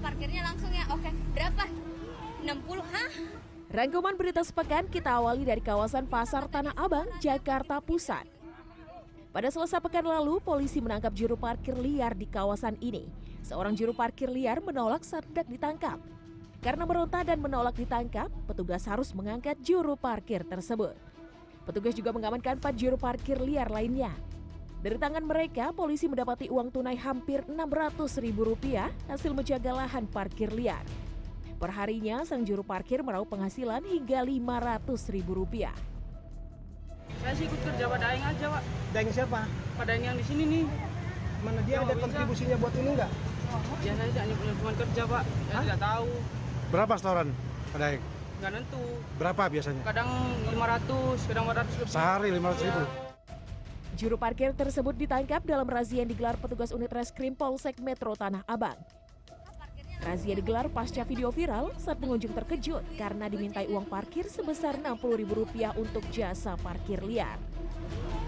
parkirnya langsung ya. Oke, berapa? 60, hah? Rangkuman berita sepekan kita awali dari kawasan Pasar Tanah Abang, Jakarta Pusat. Pada Selasa pekan lalu, polisi menangkap juru parkir liar di kawasan ini. Seorang juru parkir liar menolak saat hendak ditangkap. Karena meronta dan menolak ditangkap, petugas harus mengangkat juru parkir tersebut. Petugas juga mengamankan 4 juru parkir liar lainnya. Dari tangan mereka, polisi mendapati uang tunai hampir Rp600.000 hasil menjaga lahan parkir liar. Perharinya, sang juru parkir meraup penghasilan hingga Rp500.000. Saya sih ikut kerja Pak Daeng aja, Pak. Daeng siapa? Pak Daeng yang di sini nih. Mana dia ada kontribusinya buat ini enggak? Ya saya hanya cuma kerja, Pak. Saya tidak tahu. Berapa setoran pada Daeng? Nggak nentu. Berapa biasanya? Kadang 500, kadang 400 lebih. Sehari 500.000. Juru parkir tersebut ditangkap dalam razia yang digelar petugas unit reskrim Polsek Metro Tanah Abang. Razia digelar pasca video viral saat pengunjung terkejut karena dimintai uang parkir sebesar Rp60.000 untuk jasa parkir liar.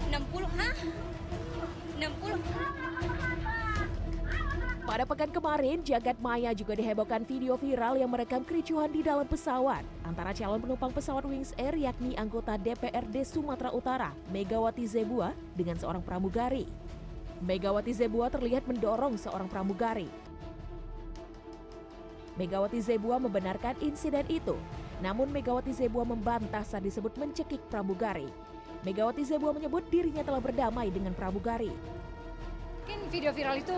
60, hah? 60. Pada pekan kemarin, jagat maya juga dihebohkan video viral yang merekam kericuhan di dalam pesawat antara calon penumpang pesawat Wings Air yakni anggota DPRD Sumatera Utara, Megawati Zebua, dengan seorang pramugari. Megawati Zebua terlihat mendorong seorang pramugari. Megawati Zebua membenarkan insiden itu, namun Megawati Zebua membantah saat disebut mencekik pramugari. Megawati Zebua menyebut dirinya telah berdamai dengan pramugari. Mungkin video viral itu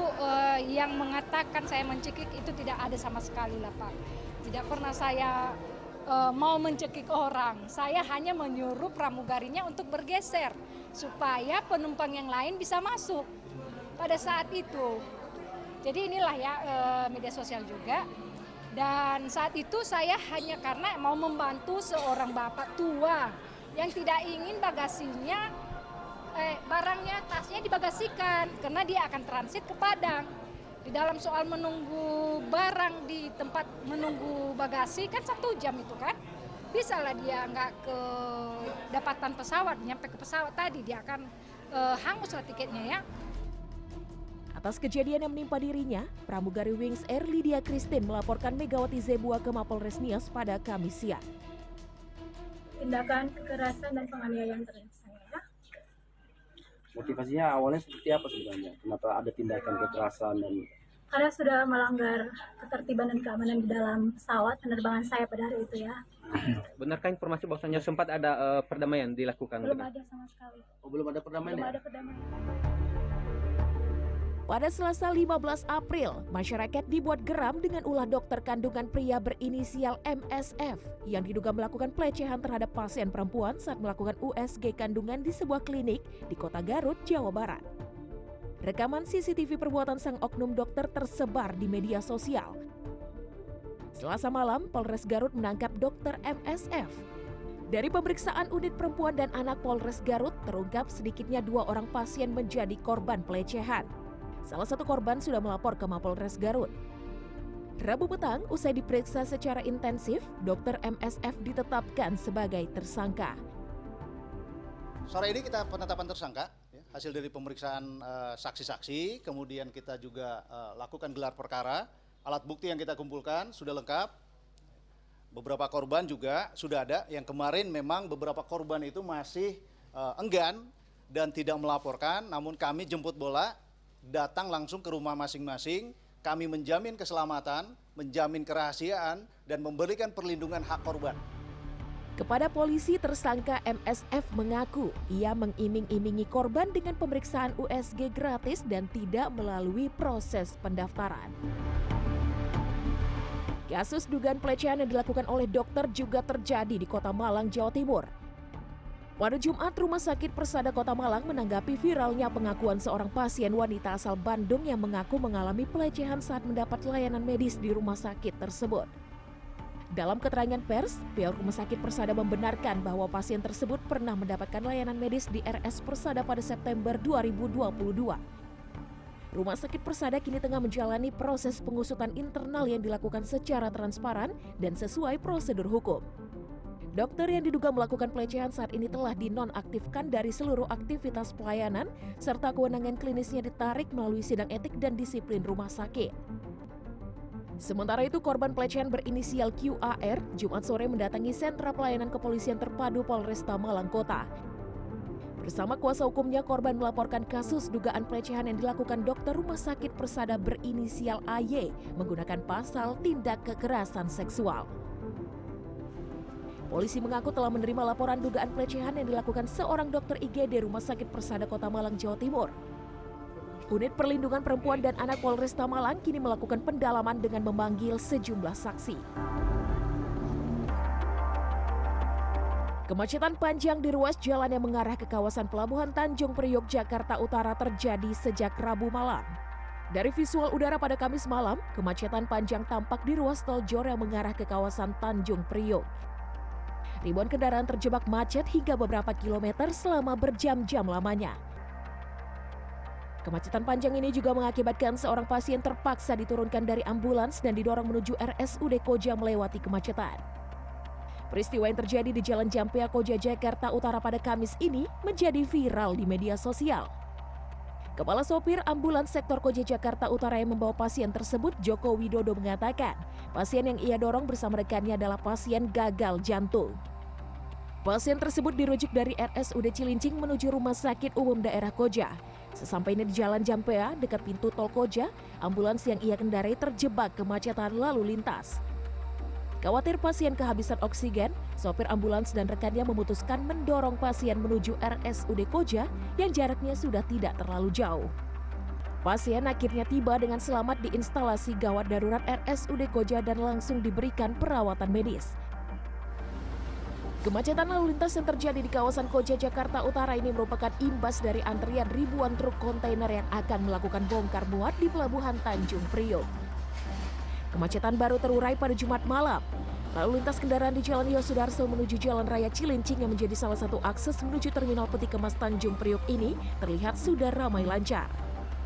yang mengatakan saya mencekik itu tidak ada sama sekali lah Pak. Tidak pernah saya mau mencekik orang. Saya hanya menyuruh pramugarinya untuk bergeser supaya penumpang yang lain bisa masuk pada saat itu. Jadi inilah ya media sosial juga. Dan saat itu saya hanya karena mau membantu seorang bapak tua yang tidak ingin bagasinya barangnya, tasnya dibagasikan karena dia akan transit ke Padang. Di dalam soal menunggu barang di tempat menunggu bagasi kan 1 jam itu kan. Bisa lah dia nggak ke dapatan pesawat, nyampe ke pesawat tadi dia akan hangus lah tiketnya ya. Atas kejadian yang menimpa dirinya, pramugari Wings Air Lydia Christine melaporkan Megawati Zebua ke Mapolres Nias pada Kamis siang. Tindakan kekerasan dan penganiayaan terhadap saya. Motivasinya awalnya seperti apa sebenarnya? Kenapa ada tindakan kekerasan dan Karena sudah melanggar ketertiban dan keamanan di dalam pesawat penerbangan saya pada hari itu ya. Benarkah informasi bahwasanya sempat ada perdamaian dilakukan? Belum ada sama sekali. oh, belum ada perdamaian Belum ya? ada perdamaian. Pada Selasa 15 April, masyarakat dibuat geram dengan ulah dokter kandungan pria berinisial MSF yang diduga melakukan pelecehan terhadap pasien perempuan saat melakukan USG kandungan di sebuah klinik di Kota Garut, Jawa Barat. Rekaman CCTV perbuatan sang oknum dokter tersebar di media sosial. Selasa malam, Polres Garut menangkap dokter MSF. Dari pemeriksaan unit perempuan dan anak Polres Garut, terungkap sedikitnya 2 orang pasien menjadi korban pelecehan. Salah satu korban sudah melapor ke Mapolres Garut. Rabu petang, usai diperiksa secara intensif, Dr. MSF ditetapkan sebagai tersangka. Sore ini kita penetapan tersangka, hasil dari pemeriksaan saksi-saksi, kemudian kita juga lakukan gelar perkara, alat bukti yang kita kumpulkan sudah lengkap, beberapa korban juga sudah ada, yang kemarin memang beberapa korban itu masih enggan dan tidak melaporkan, namun kami jemput bola, datang langsung ke rumah masing-masing, kami menjamin keselamatan, menjamin kerahasiaan, dan memberikan perlindungan hak korban. Kepada polisi, tersangka MSF mengaku ia mengiming-imingi korban dengan pemeriksaan USG gratis dan tidak melalui proses pendaftaran. Kasus dugaan pelecehan yang dilakukan oleh dokter juga terjadi di Kota Malang, Jawa Timur. Pada Jumat, Rumah Sakit Persada Kota Malang menanggapi viralnya pengakuan seorang pasien wanita asal Bandung yang mengaku mengalami pelecehan saat mendapat layanan medis di rumah sakit tersebut. Dalam keterangan pers, pihak Rumah Sakit Persada membenarkan bahwa pasien tersebut pernah mendapatkan layanan medis di RS Persada pada September 2022. Rumah Sakit Persada kini tengah menjalani proses pengusutan internal yang dilakukan secara transparan dan sesuai prosedur hukum. Dokter yang diduga melakukan pelecehan saat ini telah dinonaktifkan dari seluruh aktivitas pelayanan serta kewenangan klinisnya ditarik melalui sidang etik dan disiplin rumah sakit. Sementara itu, korban pelecehan berinisial QAR Jumat sore mendatangi sentra pelayanan kepolisian terpadu Polresta Malang Kota. Bersama kuasa hukumnya, korban melaporkan kasus dugaan pelecehan yang dilakukan dokter rumah sakit Persada berinisial AY menggunakan pasal tindak kekerasan seksual. Polisi mengaku telah menerima laporan dugaan pelecehan yang dilakukan seorang dokter IGD Rumah Sakit Persada Kota Malang, Jawa Timur. Unit Perlindungan Perempuan dan Anak Polresta Malang kini melakukan pendalaman dengan memanggil sejumlah saksi. Kemacetan panjang di ruas jalan yang mengarah ke kawasan Pelabuhan Tanjung Priok, Jakarta Utara terjadi sejak Rabu malam. Dari visual udara pada Kamis malam, kemacetan panjang tampak di ruas tol Jor yang mengarah ke kawasan Tanjung Priok. Ribuan kendaraan terjebak macet hingga beberapa kilometer selama berjam-jam lamanya. Kemacetan panjang ini juga mengakibatkan seorang pasien terpaksa diturunkan dari ambulans dan didorong menuju RSUD Koja melewati kemacetan. Peristiwa yang terjadi di Jalan Jampea Koja, Jakarta Utara pada Kamis ini menjadi viral di media sosial. Kepala sopir ambulans sektor Koja Jakarta Utara yang membawa pasien tersebut, Joko Widodo, mengatakan pasien yang ia dorong bersama rekannya adalah pasien gagal jantung. Pasien tersebut dirujuk dari RSUD Cilincing menuju Rumah Sakit Umum Daerah Koja. Sesampainya di Jalan Jampea, dekat pintu tol Koja, ambulans yang ia kendarai terjebak kemacetan lalu lintas. Khawatir pasien kehabisan oksigen, sopir ambulans dan rekannya memutuskan mendorong pasien menuju RSUD Koja yang jaraknya sudah tidak terlalu jauh. Pasien akhirnya tiba dengan selamat di instalasi gawat darurat RSUD Koja dan langsung diberikan perawatan medis. Kemacetan lalu lintas yang terjadi di kawasan Koja, Jakarta Utara ini merupakan imbas dari antrian ribuan truk kontainer yang akan melakukan bongkar muat di Pelabuhan Tanjung Priok. Kemacetan baru terurai pada Jumat malam. Lalu lintas kendaraan di Jalan Yosudarso menuju Jalan Raya Cilincing yang menjadi salah satu akses menuju Terminal Peti Kemas Tanjung Priok ini terlihat sudah ramai lancar.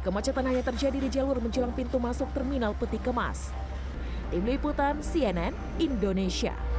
Kemacetan hanya terjadi di jalur menjelang pintu masuk Terminal Peti Kemas. Tim Liputan CNN Indonesia.